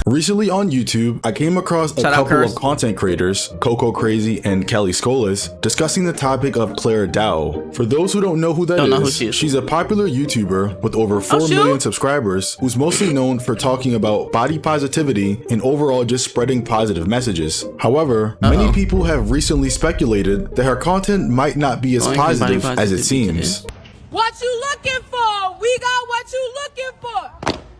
Recently on YouTube, I came across a couple of content creators, Coco Crazy and Kelly Skolas, discussing the topic of Clara Dao. For those who don't know who that is, she's a popular YouTuber with over 4 million subscribers who's mostly known for talking about body positivity and overall just spreading positive messages. However, many people have recently speculated that her content might not be as positive as it seems. What you looking for? We got what you looking for.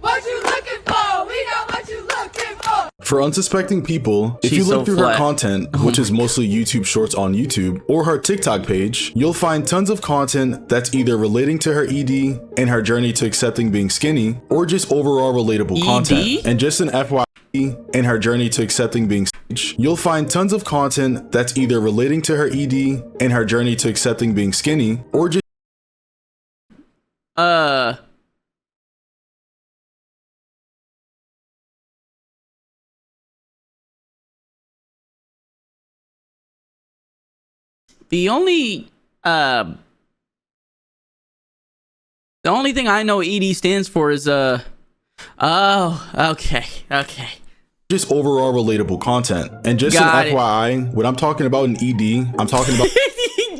What you looking for? We got what you looking for. For unsuspecting people, if you look through her content, which is mostly YouTube Shorts on YouTube, or her TikTok page, you'll find tons of content that's either relating to her ED and her journey to accepting being skinny, or just overall relatable content. And just an FYI, in her journey to accepting being skinny, you'll find tons of content that's either relating to her ED and her journey to accepting being skinny, or just The only thing I know ED stands for is oh, okay. Just overall relatable content. And just an FYI, when I'm talking about an ED, I'm talking about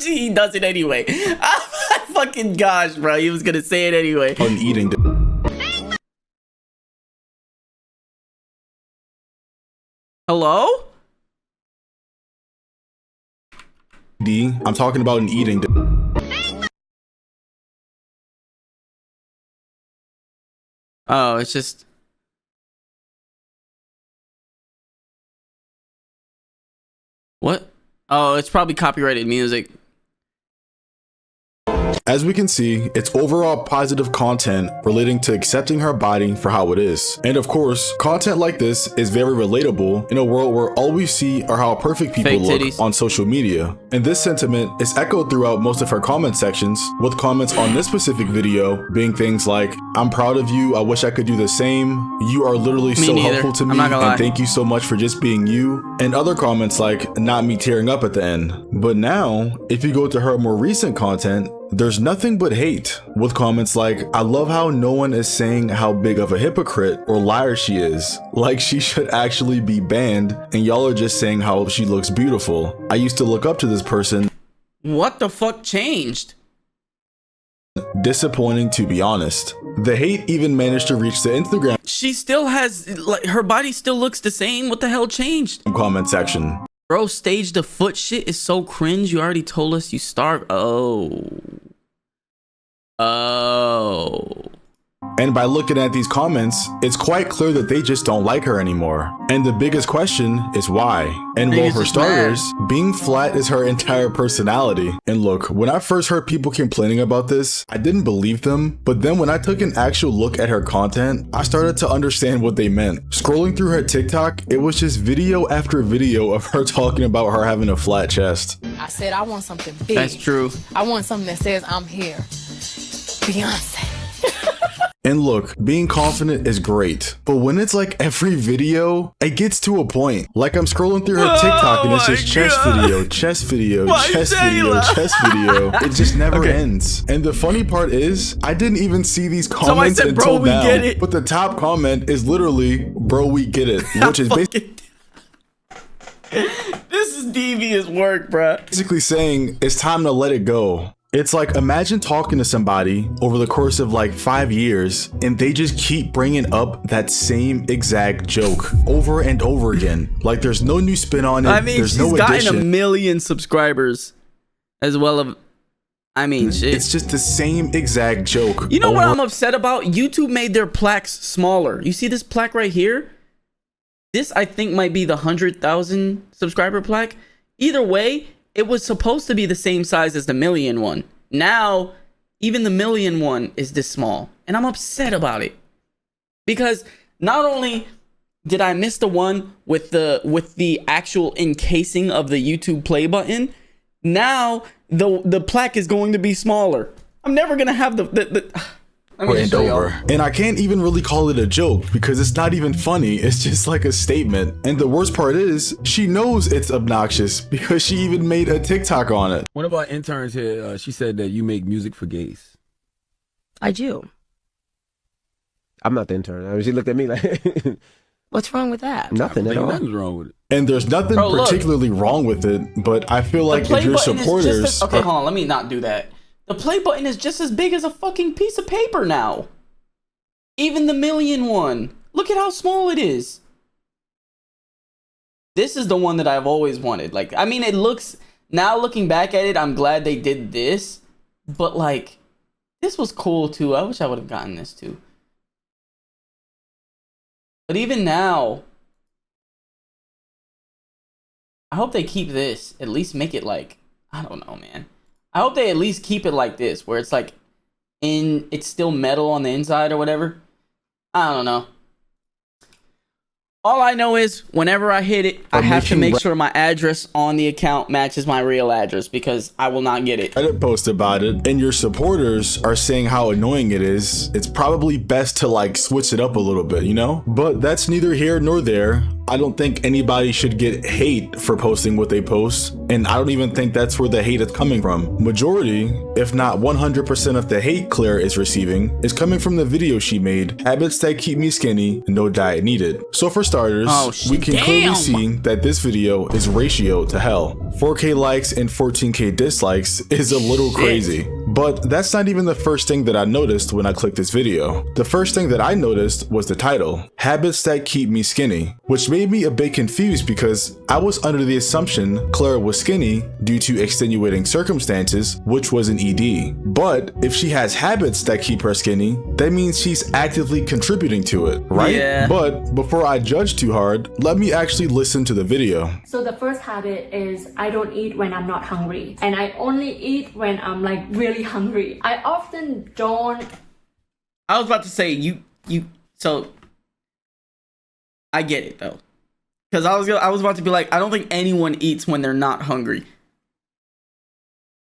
he does it anyway. Oh my fucking gosh, bro. He was gonna say it anyway. On eating. Hello? I'm talking about an eating. Oh, it's just what? Oh, it's probably copyrighted music. As we can see, it's overall positive content relating to accepting her body for how it is. And of course, content like this is very relatable in a world where all we see are how perfect people look on social media. And this sentiment is echoed throughout most of her comment sections, with comments on this specific video being things like, "I'm proud of you, I wish I could do the same, you are literally so helpful to me, and thank you so much for just being you," and other comments like, "Not me tearing up at the end." But now, if you go to her more recent content, there's nothing but hate, with comments like, "I love how no one is saying how big of a hypocrite or liar she is. Like she should actually be banned, and y'all are just saying how she looks beautiful. I used to look up to this person." What the fuck changed? Disappointing, to be honest. The hate even managed to reach the Instagram. She still has, like, her body still looks the same. What the hell changed? Comment section. Bro, stage the foot shit is so cringe. You already told us you starved. Oh. And by looking at these comments, it's quite clear that they just don't like her anymore. And the biggest question is why. And well, for starters, being flat is her entire personality. And look, when I first heard people complaining about this, I didn't believe them. But then when I took an actual look at her content, I started to understand what they meant. Scrolling through her TikTok, it was just video after video of her talking about her having a flat chest. I said I want something big. That's true. I want something that says I'm here. Beyonce. And look, being confident is great, but when it's like every video, it gets to a point. Like I'm scrolling through her TikTok and it's just chest video, chest video, chest video, chest video. It just never ends. And the funny part is, I didn't even see these comments until now. But the top comment is literally, "Bro, we get it," which is basically this is devious work, bro. Basically saying it's time to let it go. It's like, imagine talking to somebody over the course of like 5 years and they just keep bringing up that same exact joke over and over again. Like there's no new spin on it. I mean, she's gotten 1 million subscribers as well as, I mean, shit. It's just the same exact joke. You know what I'm upset about? YouTube made their plaques smaller. You see this plaque right here? This, I think, might be the 100,000 subscriber plaque. Either way, it was supposed to be the same size as the 1,000,000 one. Now, even the 1,000,000 one is this small. And I'm upset about it. Because not only did I miss the one with the actual encasing of the YouTube play button, now the plaque is going to be smaller. I'm never going to have the and over. And I can't even really call it a joke because it's not even funny. It's just like a statement. And the worst part is she knows it's obnoxious because she even made a TikTok on it. One of our interns here, she said that you make music for gays. I do. I'm not the intern. I mean, she looked at me like, What's wrong with that? Nothing at all. Nothing's wrong with it. And there's nothing particularly wrong with it, but I feel like if your supporters... Okay, hold on, let me not do that. The play button is just as big as a fucking piece of paper now. Even the million one. Look at how small it is. This is the one that I've always wanted. Like, I mean, it looks... Now looking back at it, I'm glad they did this. But, like, this was cool, too. I wish I would have gotten this, too. But even now, I hope they keep this. At least make it like, I don't know, man. I hope they at least keep it like this, where it's like, it's still metal on the inside or whatever. I don't know. All I know is whenever I hit it, I have to make sure my address on the account matches my real address because I will not get it. Reddit post about it, and your supporters are saying how annoying it is. It's probably best to like switch it up a little bit, you know? But that's neither here nor there. I don't think anybody should get hate for posting what they post, and I don't even think that's where the hate is coming from. Majority, if not 100% of the hate Claire is receiving, is coming from the video she made, Habits That Keep Me Skinny, No Diet Needed. So for starters, we can clearly see that this video is ratio to hell. 4K likes and 14K dislikes is a little crazy. But that's not even the first thing that I noticed when I clicked this video. The first thing that I noticed was the title, Habits That Keep Me Skinny, which made me a bit confused because I was under the assumption Clara was skinny due to extenuating circumstances, which was an ED. But if she has habits that keep her skinny, that means she's actively contributing to it, right? Yeah. But before I judge too hard, let me actually listen to the video. So the first habit is I don't eat when I'm not hungry, and I only eat when I'm like really hungry. I often don't. I was about to say so I get it though. Cause I was about to be like, I don't think anyone eats when they're not hungry.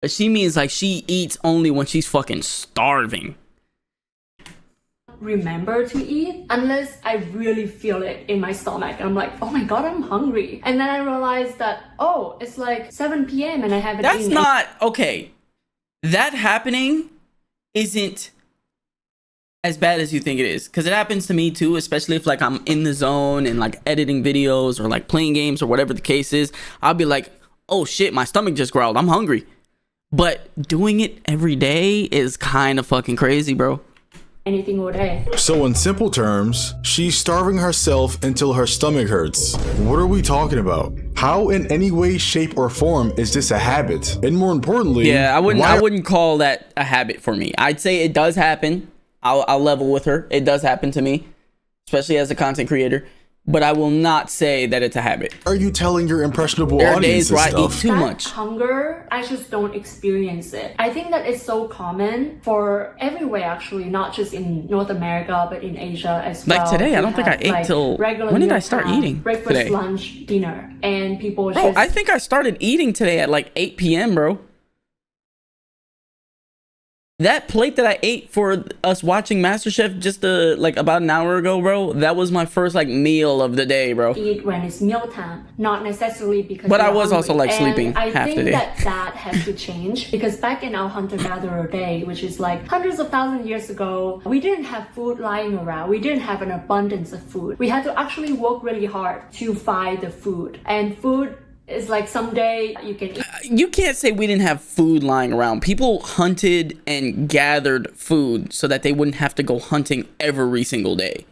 But she means like she eats only when she's fucking starving. Remember to eat unless I really feel it in my stomach. I'm like, oh my god, I'm hungry. And then I realized that, oh, it's like 7 p.m. and I haven't eaten. That's not okay. That happening isn't as bad as you think it is, because it happens to me too, especially if like I'm in the zone and like editing videos or like playing games or whatever the case is. I'll be like, oh shit, my stomach just growled, I'm hungry. But doing it every day is kind of fucking crazy, bro. Anything all day. So in simple terms, she's starving herself until her stomach hurts. What are we talking about? How in any way, shape, or form is this a habit? And more importantly, yeah, I wouldn't call that a habit for me. I'd say it does happen. I'll level with her. It does happen to me, especially as a content creator. But I will not say that it's a habit. Are you telling your impressionable there are audience days where I eat too that much? Hunger, I just don't experience it. I think that it's so common for everywhere actually, not just in North America, but in Asia as well. Like today, I don't think I ate till... When did I start eating? Breakfast, today? lunch, dinner. And people Bro, just... I think I started eating today at like 8 p.m., bro. That plate that I ate for us watching MasterChef just like about an hour ago, bro, that was my first like meal of the day, bro. Eat when it's mealtime, not necessarily because. But I was hungry. also like sleeping and half the day. I think that has to change because back in our hunter-gatherer day, which is like hundreds of thousands of years ago, we didn't have food lying around. We didn't have an abundance of food. We had to actually work really hard to find the food, and food. It's like someday you can eat. You can't say we didn't have food lying around. People hunted and gathered food so that they wouldn't have to go hunting every single day.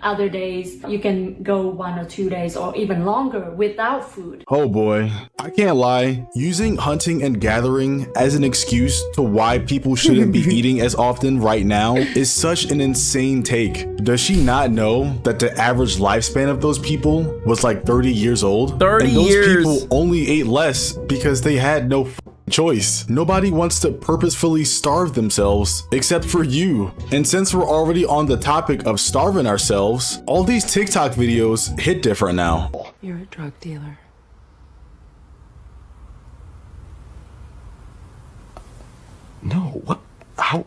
Other days you can go 1 or 2 days or even longer without food. Oh boy, I can't lie. Using hunting and gathering as an excuse to why people shouldn't be eating as often right now is such an insane take. Does she not know that the average lifespan of those people was like 30 years old? 30 and those years. people only ate less because they had no choice. Nobody wants to purposefully starve themselves except for you. And since we're already on the topic of starving ourselves, all these TikTok videos hit different now. You're a drug dealer. No, what? How?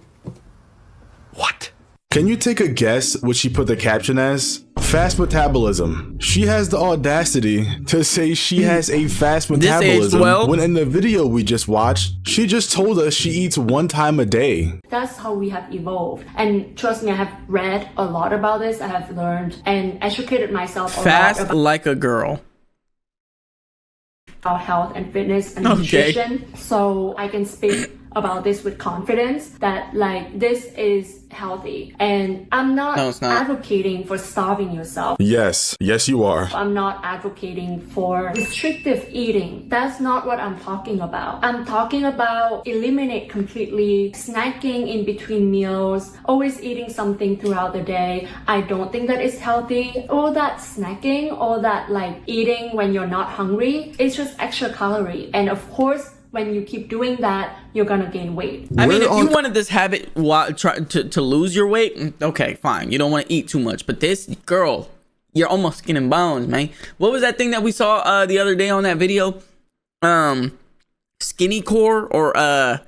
What? Can you take a guess what she put the caption as? Fast metabolism. She has the audacity to say she has a fast metabolism when in the video we just watched, she just told us she eats 1 time a day. That's how we have evolved. And trust me, I have read a lot about this. I have learned and educated myself a lot about like a girl. Health and fitness and nutrition. So I can speak about this with confidence that like this is healthy, and I'm not advocating for starving yourself. Yes you are. I'm not advocating for restrictive eating. That's not what I'm talking about. I'm talking about eliminate completely snacking in between meals, always eating something throughout the day. I don't think that is healthy. All that snacking, all that like eating when you're not hungry, it's just extra calorie, and of course when you keep doing that, you're gonna gain weight. I mean, if you wanted this habit to lose your weight, okay, fine. You don't want to eat too much. But this, girl, you're almost skin and bones, man. What was that thing that we saw the other day on that video? Skinny core or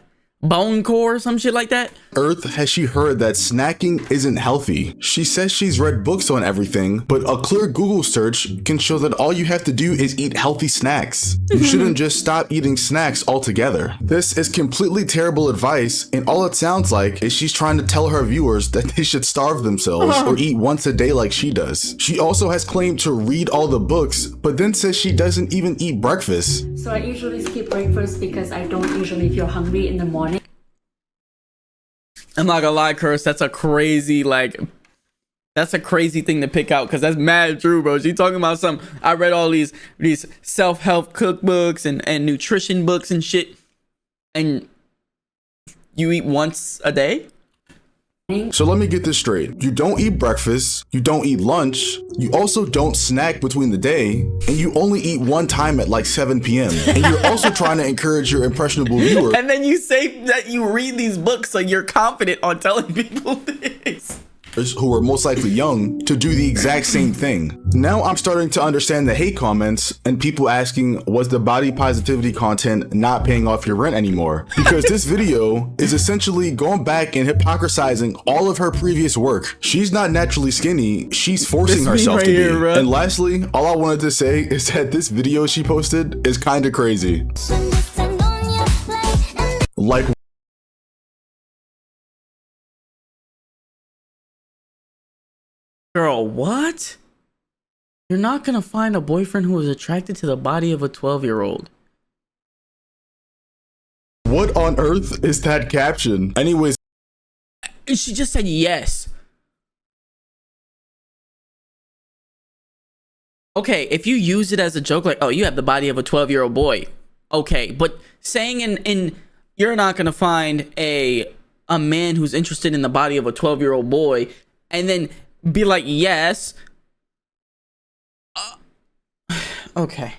bone core or some shit like that? Earth, has she heard that snacking isn't healthy? She says she's read books on everything, but a clear Google search can show that all you have to do is eat healthy snacks. You shouldn't just stop eating snacks altogether. This is completely terrible advice, and all it sounds like is she's trying to tell her viewers that they should starve themselves or eat once a day like she does. She also has claimed to read all the books, but then says she doesn't even eat breakfast. So I usually skip breakfast because I don't usually feel hungry in the morning. I'm not gonna lie, Curse, that's a crazy thing to pick out, because that's mad true, bro. She talking about some, I read all these self-help cookbooks and nutrition books and shit, and you eat once a day? So let me get this straight. You don't eat breakfast, you don't eat lunch, you also don't snack between the day, and you only eat 1 time at like 7 p.m. And you're also trying to encourage your impressionable viewer. And then you say that you read these books so you're confident on telling people this. Who are most likely young to do the exact same thing. Now I'm starting to understand the hate comments and people asking, was the body positivity content not paying off your rent anymore? Because this video is essentially going back and hypocrisizing all of her previous work. She's not naturally skinny, she's forcing herself to be. Bro. And lastly, all I wanted to say is that this video she posted is kind of crazy. Like, girl, what? You're not gonna find a boyfriend who is attracted to the body of a 12-year-old. What on earth is that caption? Anyways, she just said yes. Okay, if you use it as a joke, like, oh, you have the body of a 12-year-old boy. Okay, but saying in you're not gonna find a man who's interested in the body of a 12-year-old boy, and then be like, yes. Okay.